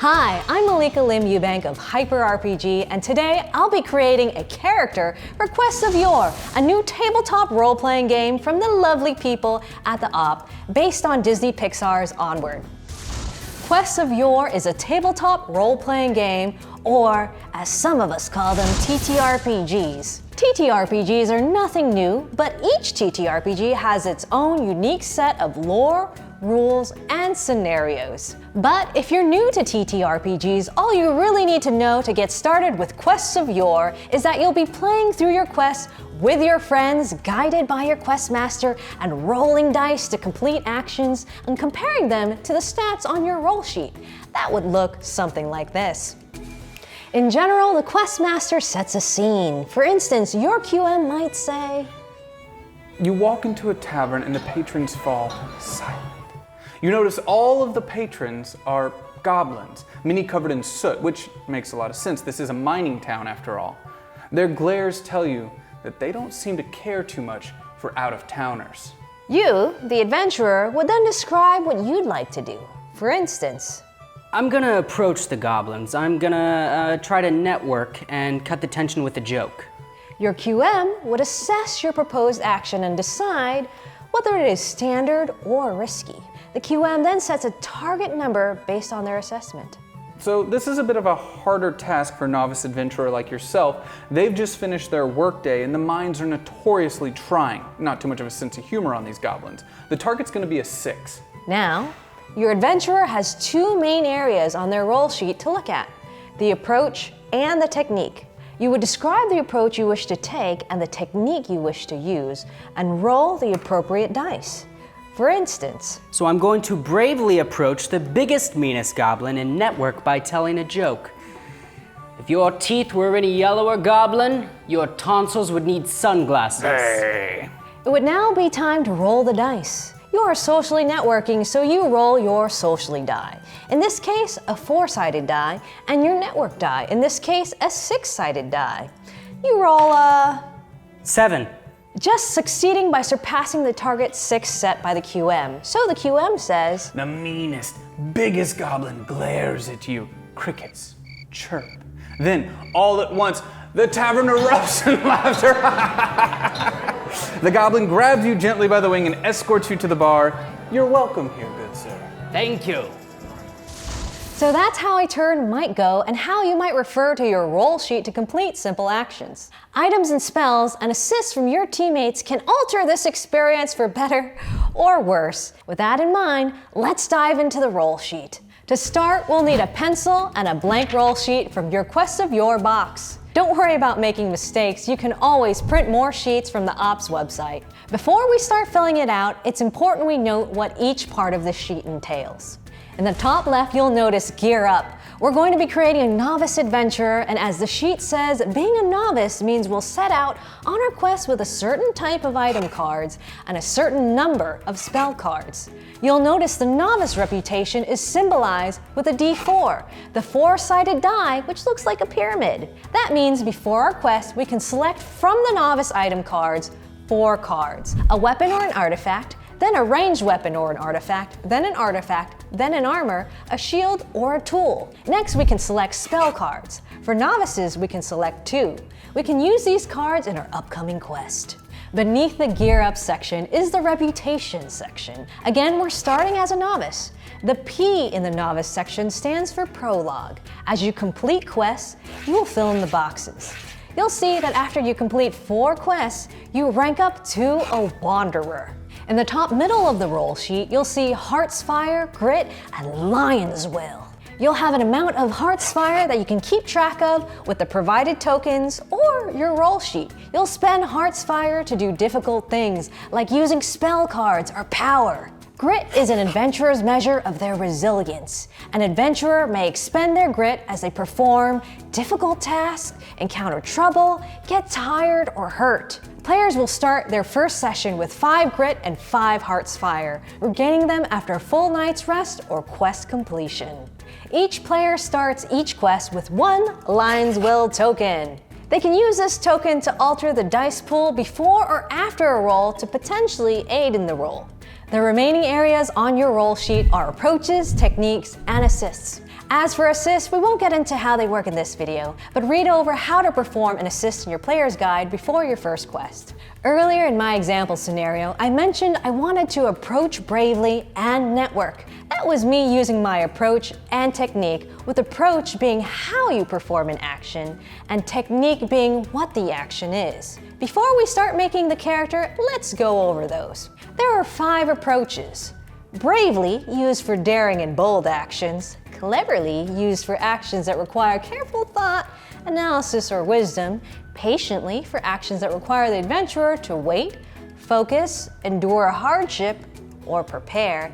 Hi, I'm Malika Lim Eubank of TTRPG, and today I'll be creating a character for Quests of Yore, a new tabletop role-playing game from the lovely people at the OP, based on Disney Pixar's Onward. Quests of Yore is a tabletop role-playing game, or as some of us call them, TTRPGs. TTRPGs are nothing new, but each TTRPG has its own unique set of lore, rules, and scenarios. But if you're new to TTRPGs, all you really need to know to get started with Quests of Yore is that you'll be playing through your quests with your friends, guided by your quest master, and rolling dice to complete actions and comparing them to the stats on your roll sheet. That would look something like this. In general, the quest master sets a scene. For instance, your QM might say, you walk into a tavern and the patrons fall silent. You notice all of the patrons are goblins, many covered in soot, which makes a lot of sense. This is a mining town after all. Their glares tell you that they don't seem to care too much for out-of-towners. You, the adventurer, would then describe what you'd like to do. For instance, I'm gonna approach the goblins. I'm gonna try to network and cut the tension with a joke. Your QM would assess your proposed action and decide whether it is standard or risky. The QM then sets a target number based on their assessment. So this is a bit of a harder task for a novice adventurer like yourself. They've just finished their workday and the mines are notoriously trying. Not too much of a sense of humor on these goblins. The target's gonna be a 6. Now, your adventurer has two main areas on their roll sheet to look at: the approach and the technique. You would describe the approach you wish to take and the technique you wish to use, and roll the appropriate dice. For instance, so I'm going to bravely approach the biggest, meanest goblin and network by telling a joke. If your teeth were any yellower, goblin, your tonsils would need sunglasses. Hey. It would now be time to roll the dice. You are socially networking, so you roll your socially die. In this case, a 4-sided die, and your network die, in this case, a 6-sided die. You roll a 7. Just succeeding by surpassing the target 6 set by the QM. So the QM says, the meanest, biggest goblin glares at you. Crickets chirp. Then, all at once, the tavern erupts in laughter. The goblin grabs you gently by the wing and escorts you to the bar. You're welcome here, good sir. Thank you. So that's how a turn might go and how you might refer to your roll sheet to complete simple actions. Items and spells and assists from your teammates can alter this experience for better or worse. With that in mind, let's dive into the roll sheet. To start, we'll need a pencil and a blank roll sheet from your Quests of Yore box. Don't worry about making mistakes, you can always print more sheets from the Ops website. Before we start filling it out, it's important we note what each part of the sheet entails. In the top left, you'll notice Gear Up. We're going to be creating a novice adventurer, and as the sheet says, being a novice means we'll set out on our quest with a certain type of item cards and a certain number of spell cards. You'll notice the novice reputation is symbolized with a D4, the 4-sided die, which looks like a pyramid. That means before our quest, we can select from the novice item cards 4 cards, a weapon or an artifact, then a ranged weapon or an artifact, then an artifact, then an armor, a shield, or a tool. Next, we can select spell cards. For novices, we can select 2. We can use these cards in our upcoming quest. Beneath the Gear Up section is the Reputation section. Again, we're starting as a novice. The P in the Novice section stands for Prologue. As you complete quests, you will fill in the boxes. You'll see that after you complete 4 quests, you rank up to a Wanderer. In the top middle of the roll sheet, you'll see Heart's Fire, Grit, and Lion's Will. You'll have an amount of Heart's Fire that you can keep track of with the provided tokens or your roll sheet. You'll spend Heart's Fire to do difficult things, like using spell cards or power. Grit is an adventurer's measure of their resilience. An adventurer may expend their grit as they perform difficult tasks, encounter trouble, get tired, or hurt. Players will start their first session with 5 grit and 5 Heart's Fire, regaining them after a full night's rest or quest completion. Each player starts each quest with 1 Lion's Will token. They can use this token to alter the dice pool before or after a roll to potentially aid in the roll. The remaining areas on your roll sheet are approaches, techniques, and assists. As for assists, we won't get into how they work in this video, but read over how to perform an assist in your player's guide before your first quest. Earlier in my example scenario, I mentioned I wanted to approach bravely and network. That was me using my approach and technique, with approach being how you perform an action, and technique being what the action is. Before we start making the character, let's go over those. There are 5 approaches. Bravely, used for daring and bold actions. Cleverly, used for actions that require careful thought, analysis, or wisdom. Patiently, for actions that require the adventurer to wait, focus, endure a hardship, or prepare.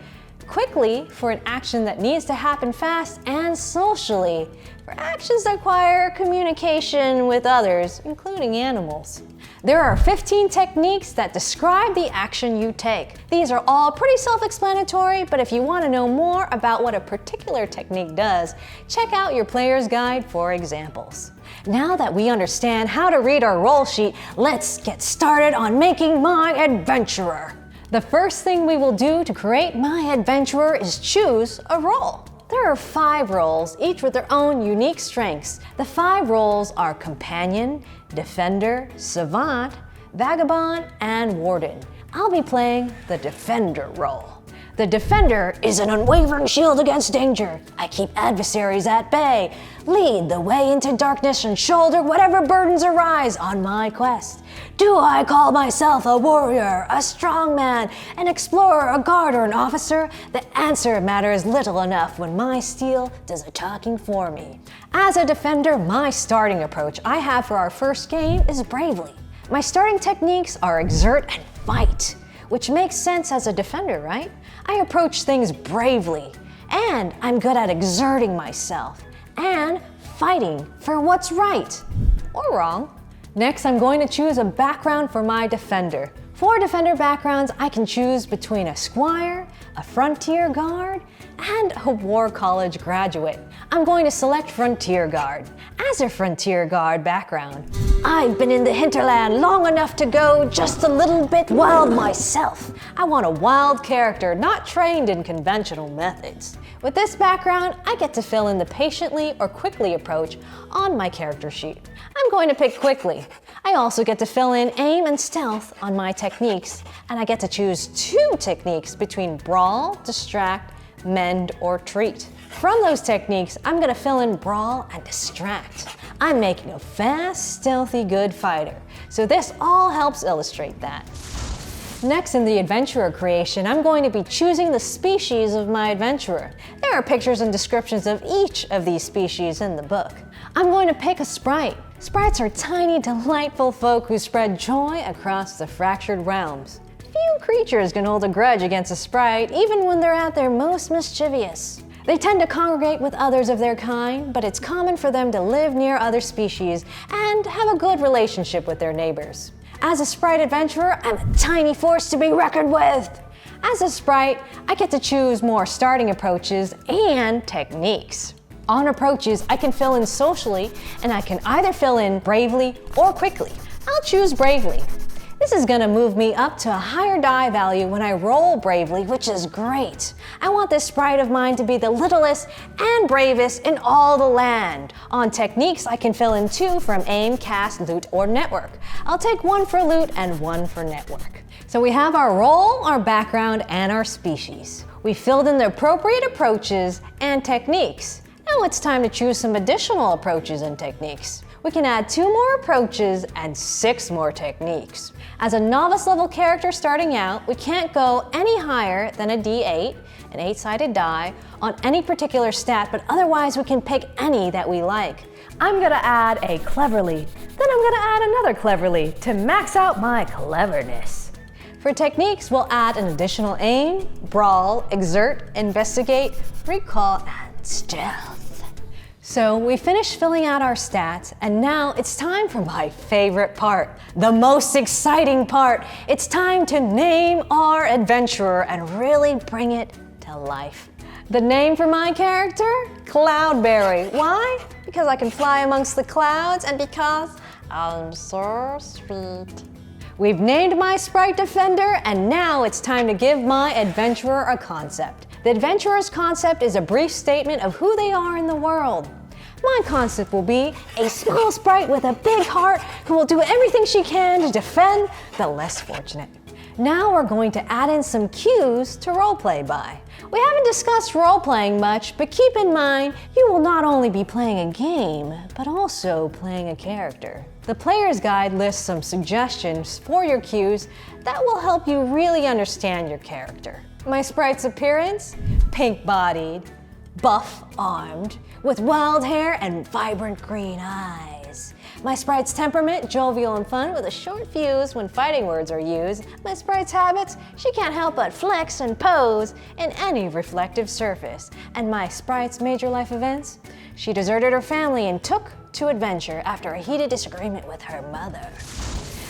Quickly, for an action that needs to happen fast. And socially, for actions that require communication with others, including animals. There are 15 techniques that describe the action you take. These are all pretty self-explanatory, but if you want to know more about what a particular technique does, check out your player's guide for examples. Now that we understand how to read our roll sheet, let's get started on making my adventurer. The first thing we will do to create my adventurer is choose a role. There are 5 roles, each with their own unique strengths. The 5 roles are Companion, Defender, Savant, Vagabond, and Warden. I'll be playing the Defender role. The Defender is an unwavering shield against danger. I keep adversaries at bay, lead the way into darkness, and shoulder whatever burdens arise on my quest. Do I call myself a warrior, a strong man, an explorer, a guard, or an officer? The answer matters little enough when my steel does the talking for me. As a Defender, my starting approach I have for our first game is Bravely. My starting techniques are Exert and Fight, which makes sense as a Defender, right? I approach things bravely, and I'm good at exerting myself and fighting for what's right or wrong. Next, I'm going to choose a background for my Defender. For Defender backgrounds, I can choose between a squire, a frontier guard, and a war college graduate. I'm going to select Frontier Guard. As a Frontier Guard background, I've been in the hinterland long enough to go just a little bit wild myself. I want a wild character, not trained in conventional methods. With this background, I get to fill in the patiently or quickly approach on my character sheet. I'm going to pick quickly. I also get to fill in aim and stealth on my techniques, and I get to choose 2 techniques between Brawl, Distract, Mend, or Treat. From those techniques, I'm going to fill in Brawl and Distract. I'm making a fast, stealthy, good fighter, so this all helps illustrate that. Next in the adventurer creation, I'm going to be choosing the species of my adventurer. There are pictures and descriptions of each of these species in the book. I'm going to pick a sprite. Sprites are tiny, delightful folk who spread joy across the fractured realms. Few creatures can hold a grudge against a sprite, even when they're at their most mischievous. They tend to congregate with others of their kind, but it's common for them to live near other species and have a good relationship with their neighbors. As a sprite adventurer, I'm a tiny force to be reckoned with. As a sprite, I get to choose more starting approaches and techniques. On approaches, I can fill in socially, and I can either fill in bravely or quickly. I'll choose bravely. This is gonna move me up to a higher die value when I roll bravely, which is great. I want this sprite of mine to be the littlest and bravest in all the land. On techniques, I can fill in 2 from aim, cast, loot, or network. I'll take 1 for loot and 1 for network. So we have our role, our background, and our species. We filled in the appropriate approaches and techniques. Now it's time to choose some additional approaches and techniques. We can add 2 more approaches and 6 more techniques. As a novice level character starting out, we can't go any higher than a D8, an 8-sided die, on any particular stat, but otherwise we can pick any that we like. I'm gonna add a cleverly, then I'm gonna add another cleverly to max out my cleverness. For techniques, we'll add an additional aim, brawl, exert, investigate, recall, and stealth. So we finished filling out our stats, and now it's time for my favorite part, the most exciting part. It's time to name our adventurer and really bring it to life. The name for my character? Cloudberry. Why? Because I can fly amongst the clouds and because I'm so sweet. We've named my sprite Defender, and now it's time to give my adventurer a concept. The adventurer's concept is a brief statement of who they are in the world. My concept will be a small sprite with a big heart who will do everything she can to defend the less fortunate. Now we're going to add in some cues to roleplay by. We haven't discussed roleplaying much, but keep in mind, you will not only be playing a game, but also playing a character. The player's guide lists some suggestions for your cues that will help you really understand your character. My sprite's appearance? Pink-bodied, buff-armed, with wild hair and vibrant green eyes. My sprite's temperament, jovial and fun with a short fuse when fighting words are used. My sprite's habits, she can't help but flex and pose in any reflective surface. And my sprite's major life events, she deserted her family and took to adventure after a heated disagreement with her mother.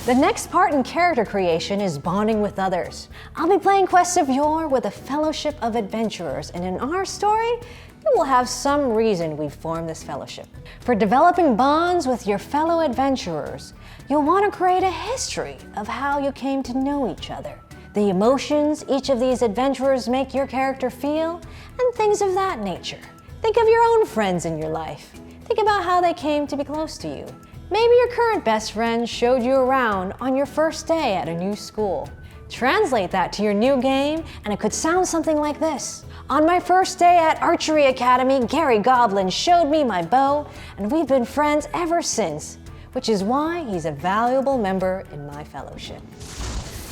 The next part in character creation is bonding with others. I'll be playing Quests of Yore with a fellowship of adventurers, and in our story, you will have some reason we've formed this fellowship. For developing bonds with your fellow adventurers, you'll want to create a history of how you came to know each other, the emotions each of these adventurers make your character feel, and things of that nature. Think of your own friends in your life. Think about how they came to be close to you. Maybe your current best friend showed you around on your first day at a new school. Translate that to your new game, and it could sound something like this. On my first day at Archery Academy, Gary Goblin showed me my bow, and we've been friends ever since, which is why he's a valuable member in my fellowship.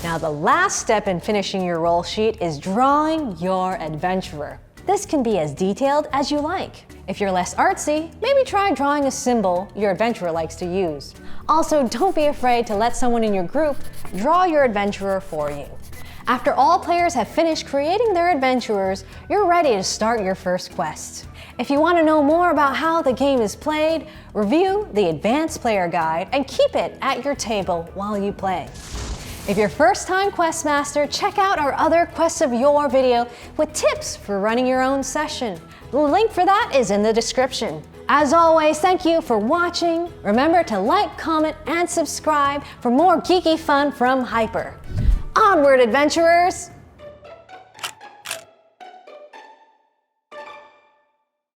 Now, the last step in finishing your roll sheet is drawing your adventurer. This can be as detailed as you like. If you're less artsy, maybe try drawing a symbol your adventurer likes to use. Also, don't be afraid to let someone in your group draw your adventurer for you. After all players have finished creating their adventurers, you're ready to start your first quest. If you want to know more about how the game is played, review the Advanced Player Guide and keep it at your table while you play. If you're first-time Questmaster, check out our other Quests of Yore video with tips for running your own session. The link for that is in the description. As always, thank you for watching. Remember to like, comment, and subscribe for more geeky fun from Hyper. Onward, adventurers!